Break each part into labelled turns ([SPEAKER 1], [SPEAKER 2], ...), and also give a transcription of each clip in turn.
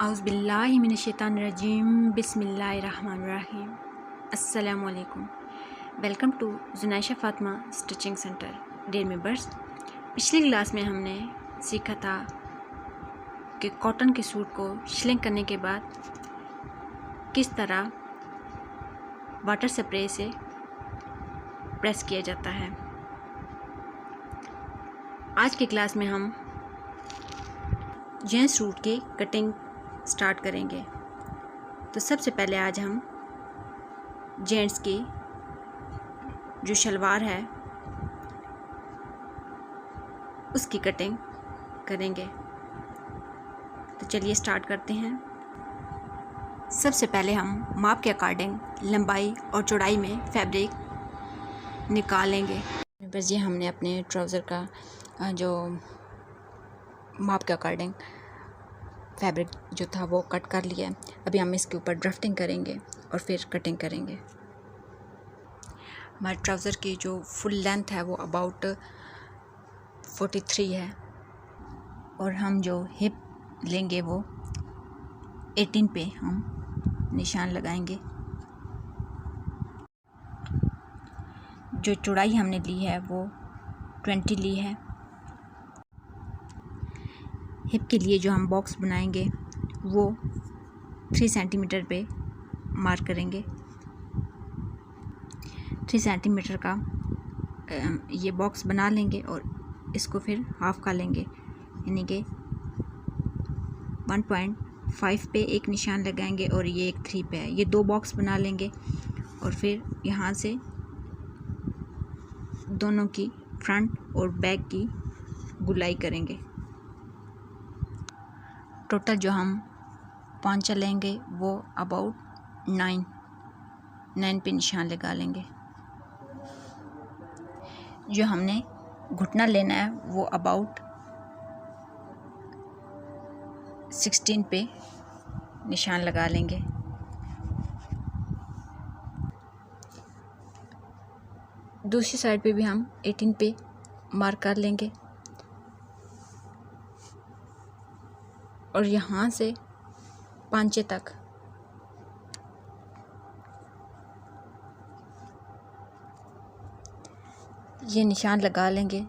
[SPEAKER 1] औज़ुबिल्लाहिमिनश्शैतानिर्रजीम बिस्मिल्लाहिर्रहमानिर्रहीम। अस्सलामु अलैकुम। Welcome to Junaisha Fatima stitching centre. Dear members, पिछली क्लास में हमने सीखा था कि कॉटन के सूट को श्रिंक करने के बाद किस तरह वाटर स्प्रे से प्रेस किया जाता है। आज की क्लास में हम जेंट्स सूट की कटिंग स्टार्ट करेंगे। तो सबसे पहले आज हम जेंट्स की जो शलवार है उसकी कटिंग करेंगे। तो चलिए स्टार्ट करते हैं। सबसे पहले हम माप के अकॉर्डिंग लंबाई और चौड़ाई में फैब्रिक निकालेंगे। बस ये हमने अपने ट्राउज़र का जो माप के अकॉर्डिंग फैब्रिक जो था वो कट कर लिया है। अभी हम इसके ऊपर ड्राफ्टिंग करेंगे और फिर कटिंग करेंगे। हमारे ट्राउज़र की जो फुल लेंथ है वो अबाउट 43 है और हम जो हिप लेंगे वो 18 पे हम निशान लगाएंगे। जो चौड़ाई हमने ली है वो 20 ली है। हिप के लिए जो हम बॉक्स बनाएंगे वो 3 सेंटीमीटर पे मार्क करेंगे। 3 सेंटीमीटर का ये बॉक्स बना लेंगे और इसको फिर हाफ का लेंगे, यानी कि 1.5 पे एक निशान लगाएंगे और ये एक 3 पे है। ये दो बॉक्स बना लेंगे और फिर यहाँ से दोनों की फ्रंट और बैक की गुलाई करेंगे। टोटल जो हम पांचा लेंगे वो अबाउट 9 पे निशान लगा लेंगे। जो हमने घुटना लेना है वो अबाउट 16 पे निशान लगा लेंगे। दूसरी साइड पे भी हम 18 पे मार्क कर लेंगे और यहाँ से पांचे तक ये निशान लगा लेंगे।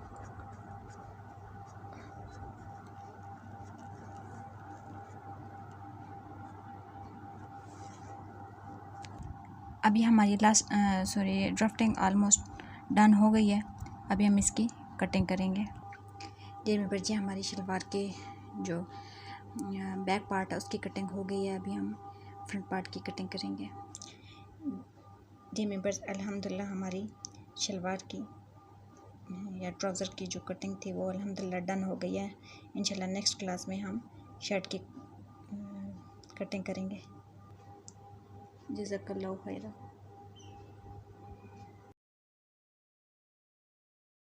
[SPEAKER 1] अभी हमारी ड्राफ्टिंग ऑलमोस्ट डन हो गई है। अभी हम इसकी कटिंग करेंगे। डियर मेंबर्स, जी हमारी शलवार के जो बैक पार्ट है उसकी कटिंग हो गई है। अभी हम फ्रंट पार्ट की कटिंग करेंगे। डियर मेंबर्स, अल्हम्दुलिल्लाह हमारी शलवार की या ट्राउज़र की जो कटिंग थी वो अल्हम्दुलिल्लाह डन हो गई है। इंशाल्लाह नेक्स्ट क्लास में हम शर्ट की कटिंग करेंगे। जज़ाकल्लाहु खैरा।